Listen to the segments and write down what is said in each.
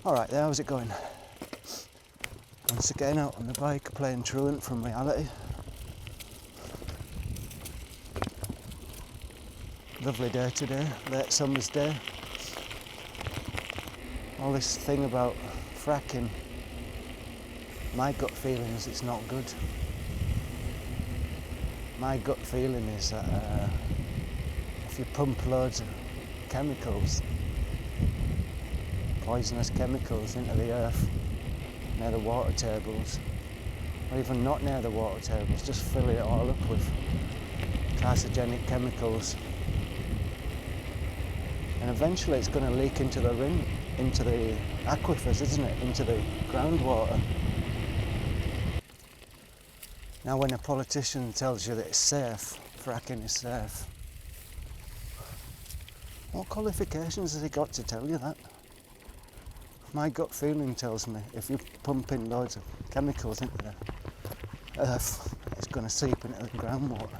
Alright, there, how's it going? Once again out on the bike, playing truant from reality. Lovely day today, late summer's day. All this thing about fracking, my gut feeling is it's not good. My gut feeling is that if you pump loads of chemicals, poisonous chemicals into the earth, near the water tables, or even not near the water tables, just fill it all up with carcinogenic chemicals, and eventually it's going to leak into the into the aquifers, isn't it? Into the groundwater. Now when a politician tells you that it's safe, fracking is safe, what qualifications has he got to tell you that? My gut feeling tells me if you pump in loads of chemicals into the earth, it's going to seep into the groundwater.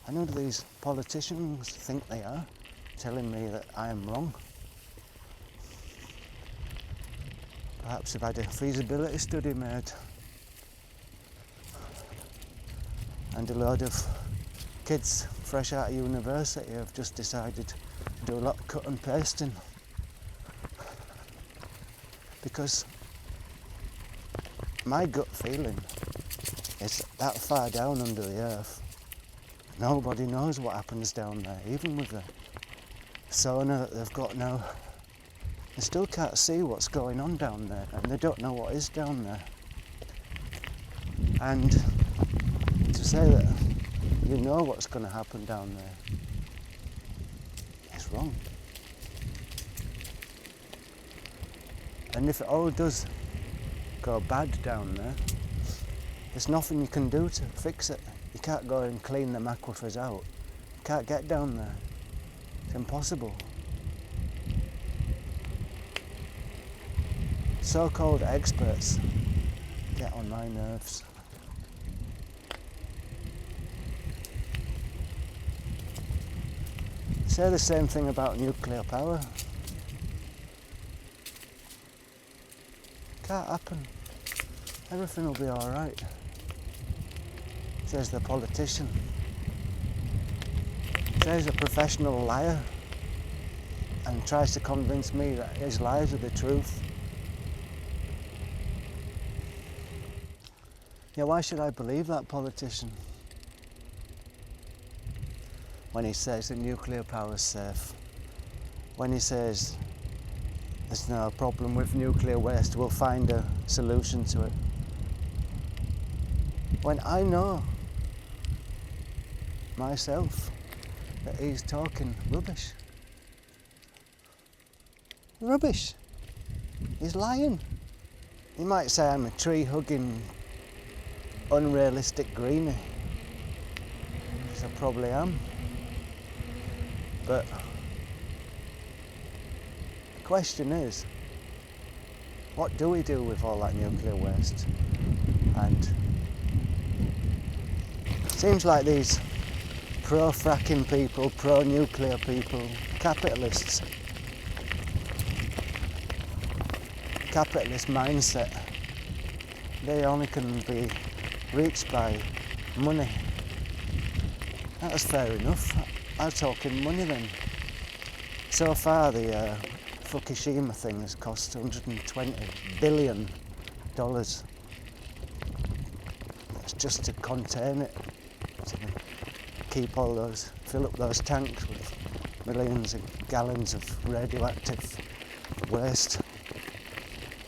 I know these politicians think they are, telling me that I am wrong. Perhaps if I had a feasibility study made and a load of kids fresh out of university have just decided to do a lot of cut and pasting. Because my gut feeling is that far down under the earth, nobody knows what happens down there. Even with the sonar that they've got now, they still can't see what's going on down there, and they don't know what is down there. And to say that you know what's going to happen down there is wrong. And if it all does go bad down there, there's nothing you can do to fix it. You can't go and clean them aquifers out. You can't get down there. It's impossible. So-called experts get on my nerves. Say the same thing about nuclear power. Can't happen. Everything will be alright, says the politician. Says a professional liar and tries to convince me that his lies are the truth. Yeah, why should I believe that politician when he says that nuclear power is safe? When he says there's no problem with nuclear waste, we'll find a solution to it. When I know myself that he's talking rubbish. Rubbish. He's lying. He might say I'm a tree-hugging, unrealistic greenie, which I probably am. But the question is, what do we do with all that nuclear waste? And it seems like these pro-fracking people, pro-nuclear people, capitalists, capitalist mindset, they only can be reached by money. That's fair enough. I'm talking money then. So far the Fukushima thing has cost $120 billion. That's just to contain it, to keep all those, fill up those tanks with millions of gallons of radioactive waste.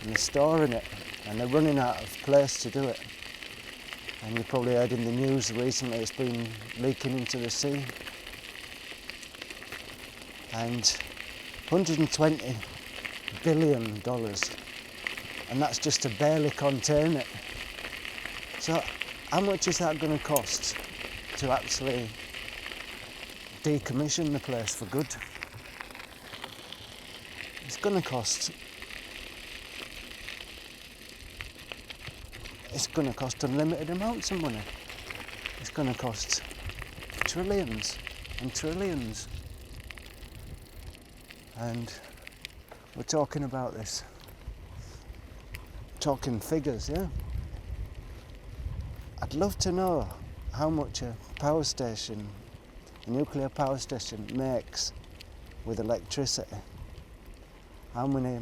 And they're storing it, and they're running out of place to do it. And you probably heard in the news recently it's been leaking into the sea. And $120 billion, and that's just to barely contain it. So how much is that going to cost to actually decommission the place for good? It's going to cost unlimited amounts of money. It's going to cost trillions and trillions. And we're talking about this talking figures, yeah. I'd love to know how much a power station, a nuclear power station, makes with electricity. How many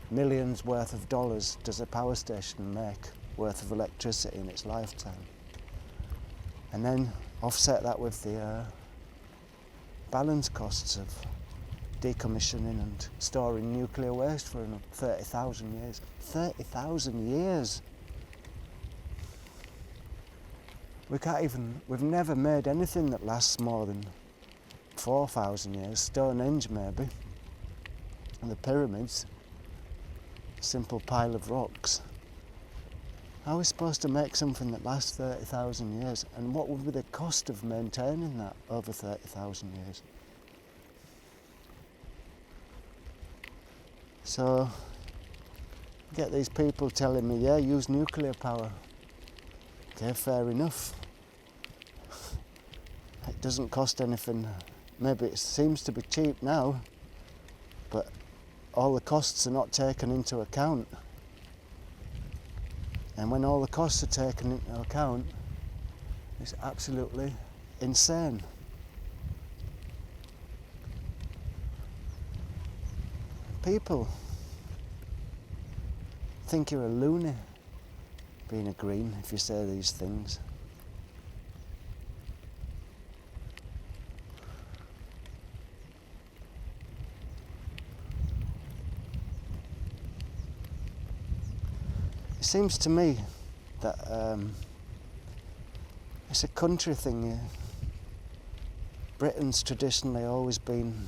millions worth of dollars does a power station make worth of electricity in its lifetime? And then offset that with the balance costs of decommissioning and storing nuclear waste for 30,000 years. 30,000 years! We've never made anything that lasts more than 4,000 years. Stonehenge maybe, and the pyramids, a simple pile of rocks. How are we supposed to make something that lasts 30,000 years? And what would be the cost of maintaining that over 30,000 years? So, I get these people telling me, yeah, use nuclear power. Okay, fair enough. It doesn't cost anything. Maybe it seems to be cheap now, but all the costs are not taken into account. And when all the costs are taken into account, it's absolutely insane. People think you're a loony being a green if you say these things. It seems to me that it's a country thing. Yeah. Britain's traditionally always been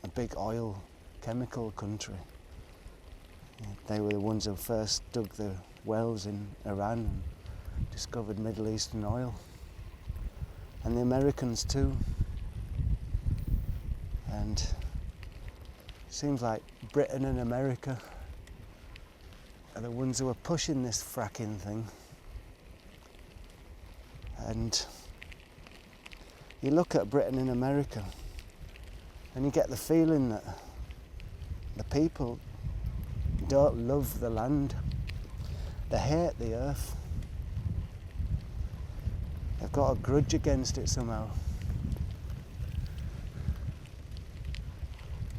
a big oil, chemical country. They were the ones who first dug the wells in Iran and discovered Middle Eastern oil. And the Americans too. And it seems like Britain and America are the ones who are pushing this fracking thing. And you look at Britain and America and you get the feeling that the people don't love the land. They hate the earth. They've got a grudge against it somehow.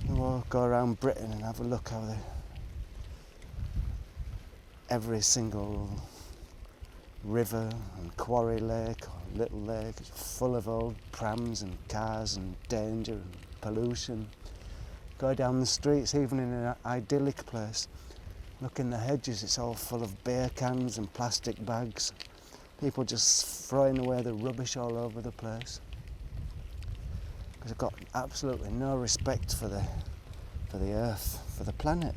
You all go around Britain and have a look how every single river and quarry lake or little lake is full of old prams and cars and danger and pollution. Go down the streets, even in an idyllic place, look in the hedges, it's all full of beer cans and plastic bags. People just throwing away the rubbish all over the place. Because they've got absolutely no respect for the earth, for the planet.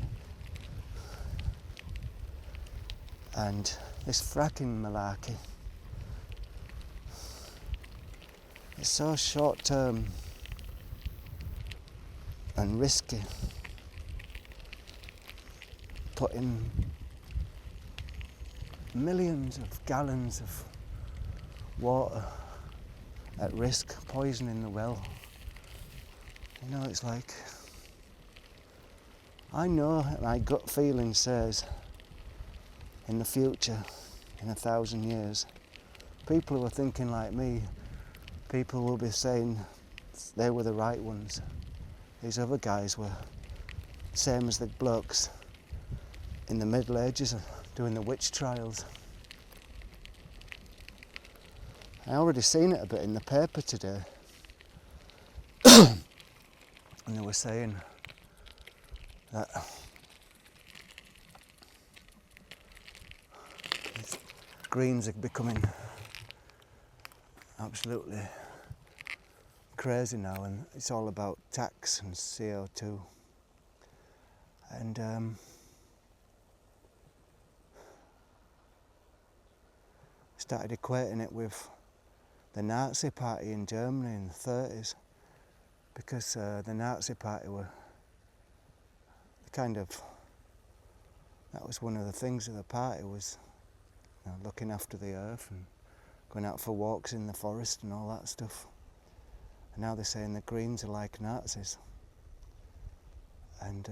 And this fracking malarkey, it's so short term and risky, putting millions of gallons of water at risk, poisoning the well. You know, it's like, I know my gut feeling says in the future, in 1,000 years, people who are thinking like me, people will be saying they were the right ones. These other guys were same as the blokes in the Middle Ages doing the witch trials. I already seen it a bit in the paper today. And they were saying that Greens are becoming absolutely crazy now, and it's all about tax and CO2. And started equating it with the Nazi Party in Germany in the 30s, because the Nazi Party were kind of, that was one of the things of the party, was looking after the earth and going out for walks in the forest and all that stuff. And now they're saying the Greens are like Nazis. And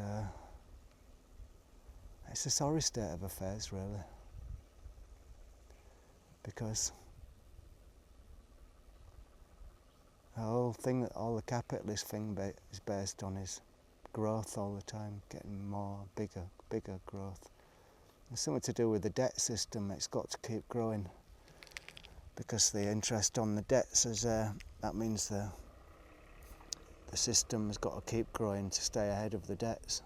it's a sorry state of affairs, really, because the whole thing that all the capitalist thing is based on is growth all the time, getting more, bigger growth. It's something to do with the debt system. It's got to keep growing because the interest on the debts is that means the system has got to keep growing to stay ahead of the debts.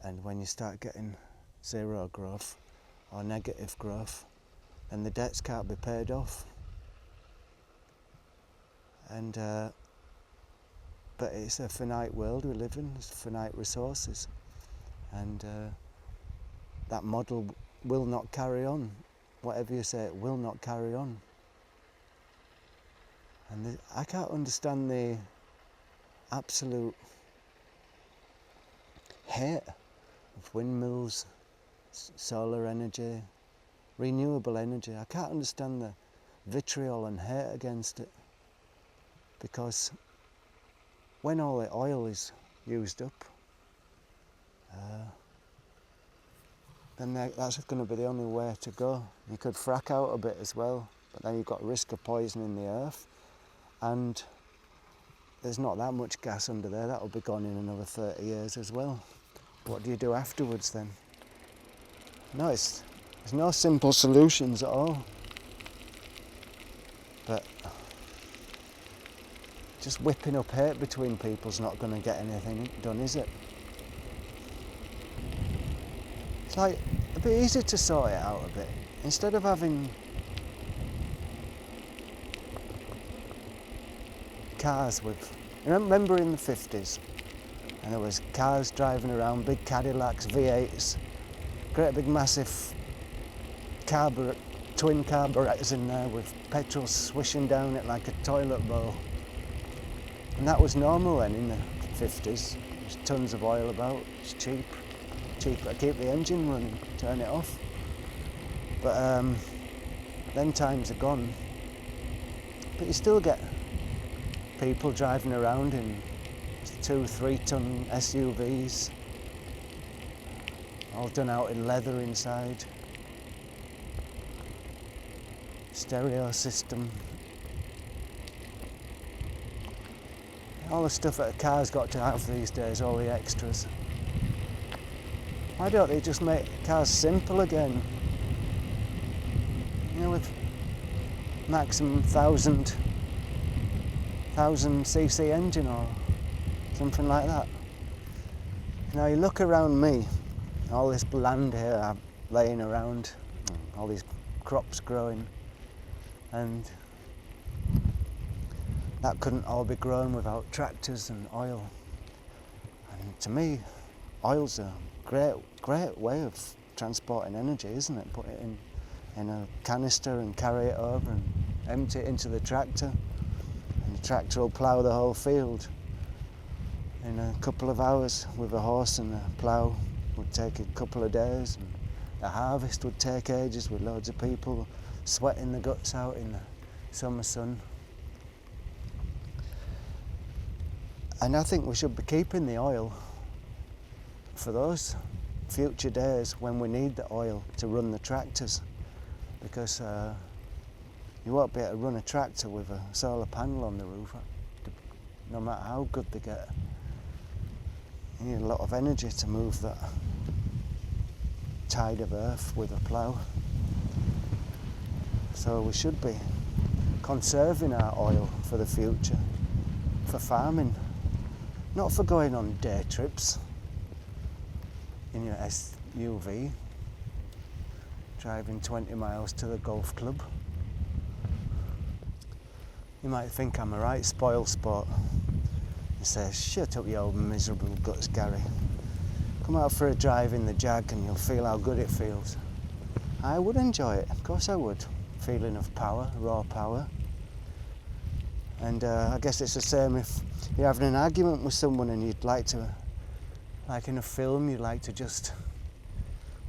And when you start getting zero growth or negative growth, then the debts can't be paid off. And but it's a finite world we live in. It's finite resources, and that model will not carry on. Whatever you say, it will not carry on. And I can't understand the absolute hate of windmills, solar energy, renewable energy. I can't understand the vitriol and hate against it, because when all the oil is used up, then that's going to be the only way to go. You could frack out a bit as well, but then you've got risk of poisoning the earth, and there's not that much gas under there. That'll be gone in another 30 years as well. What do you do afterwards then? No, there's no simple solutions at all. But just whipping up hate between people's not going to get anything done, is it? It's like a bit easier to sort it out a bit. Instead of having cars with... Remember in the 50s, and there was cars driving around, big Cadillacs, V8s, great big massive twin carburetors in there with petrol swishing down it like a toilet bowl. And that was normal then in the 50s. There's tons of oil about, it's cheap. Cheaper to keep the engine running, turn it off. But then times are gone. But you still get people driving around in 2-3 ton SUVs, all done out in leather inside. Stereo system. All the stuff that a car's got to have these days, all the extras. Why don't they just make cars simple again? You know, with maximum 1000 cc engine or something like that. Now you look around me, all this land here laying around, all these crops growing, and that couldn't all be grown without tractors and oil. And to me, oil's a great way of transporting energy, isn't it? Put it in a canister and carry it over and empty it into the tractor, and the tractor will plough the whole field in a couple of hours with a horse, and a plough would take a couple of days, and the harvest would take ages with loads of people sweating the guts out in the summer sun. And I think we should be keeping the oil for those future days when we need the oil to run the tractors, because you won't be able to run a tractor with a solar panel on the roof, no matter how good they get. You need a lot of energy to move that tide of earth with a plough. So we should be conserving our oil for the future, for farming, not for going on day trips in your SUV, driving 20 miles to the golf club. You might think I'm a right spoil sport and say, shut up you old miserable guts, Gary. Come out for a drive in the Jag and you'll feel how good it feels. I would enjoy it, of course I would. Feeling of power, raw power. And I guess it's the same if you're having an argument with someone and you'd like to, like in a film, you'd like to just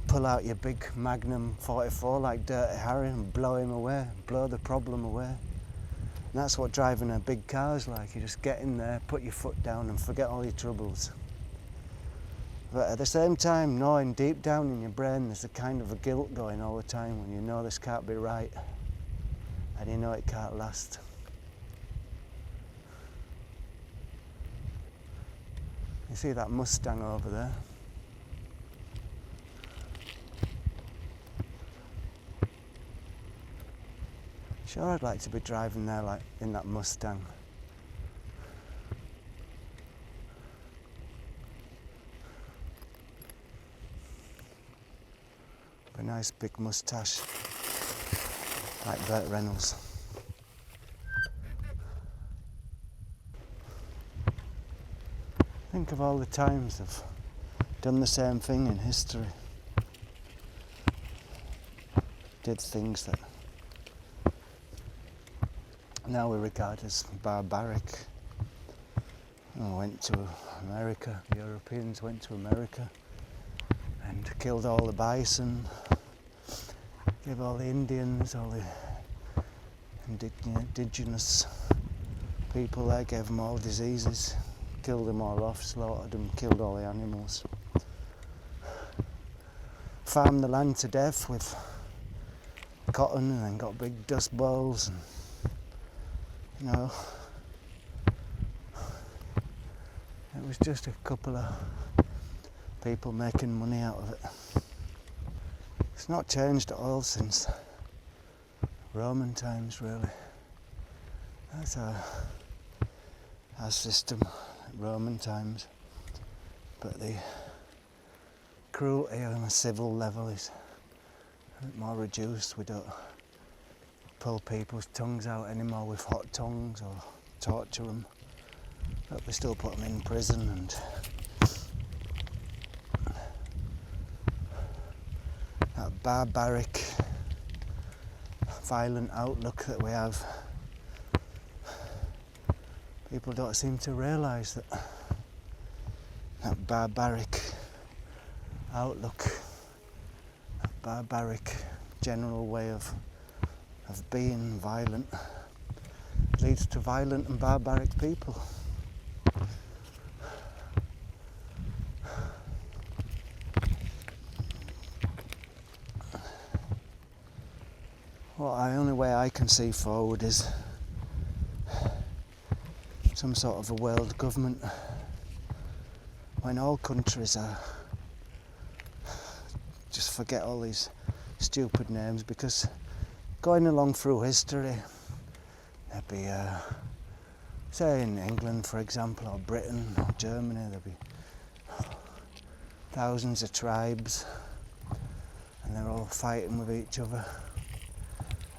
pull out your big Magnum 44 like Dirty Harry and blow him away, blow the problem away. And that's what driving a big car is like. You just get in there, put your foot down and forget all your troubles. But at the same time, knowing deep down in your brain there's a kind of a guilt going all the time when you know this can't be right and you know it can't last. You see that Mustang over there? Sure, I'd like to be driving there like in that Mustang. A nice big moustache, like Burt Reynolds. Think of all the times they've done the same thing in history. Did things that now we regard as barbaric. Went to America, the Europeans went to America and killed all the bison, gave all the Indians, all the indigenous people there, gave them all diseases, killed them all off, slaughtered them, killed all the animals. Farmed the land to death with cotton and then got big dust bowls and, you know, it was just a couple of people making money out of it. It's not changed at all since Roman times, really. That's our system, Roman times. But the cruelty on a civil level is a bit more reduced. We don't pull people's tongues out anymore with hot tongues or torture them. But we still put them in prison, and that barbaric, violent outlook that we have, people don't seem to realise that that barbaric outlook, that barbaric general way of being violent leads to violent and barbaric people. Well, the only way I can see forward is some sort of a world government when all countries are, just forget all these stupid names, because going along through history, there'd be, say in England for example, or Britain or Germany, there'd be thousands of tribes and they're all fighting with each other.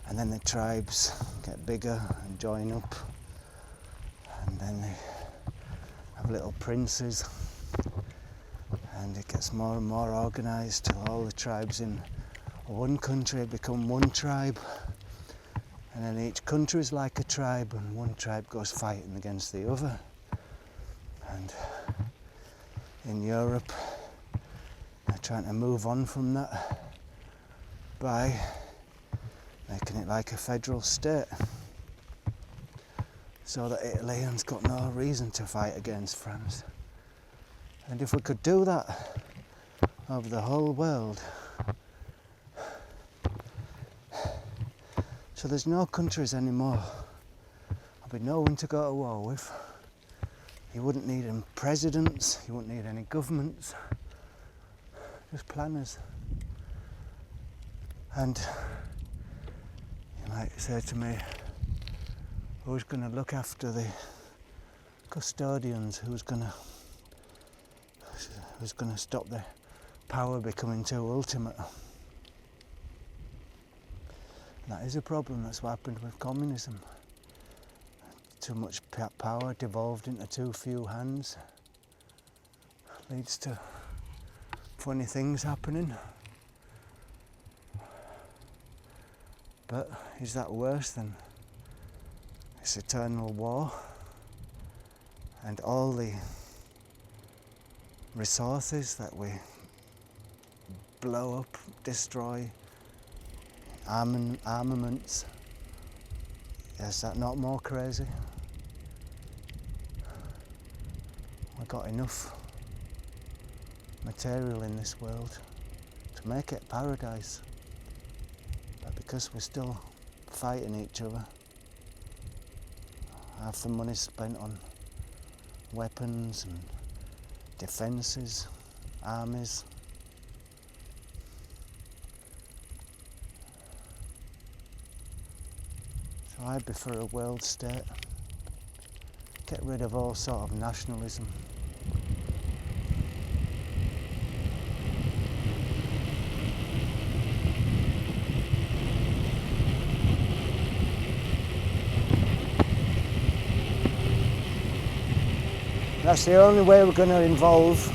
And then the tribes get bigger and join up, and then they have little princes, and it gets more and more organised till all the tribes in one country become one tribe, and then each country is like a tribe, and one tribe goes fighting against the other. And in Europe they're trying to move on from that by making it like a federal state, so that Italy's got no reason to fight against France. And if we could do that over the whole world, so there's no countries anymore, there'll be no one to go to war with. You wouldn't need any presidents, you wouldn't need any governments, just planners. And you might say to me, who's going to look after the custodians? Who's going to stop the power becoming too ultimate? And that is a problem. That's what happened with communism. Too much power devolved into too few hands leads to funny things happening. But is that worse than this eternal war and all the resources that we blow up, destroy, armaments? Is that not more crazy? We've got enough material in this world to make it a paradise. But because we're still fighting each other, half the money's spent on weapons and defences, armies. So I'd be for a world state. Get rid of all sort of nationalism. That's the only way we're going to evolve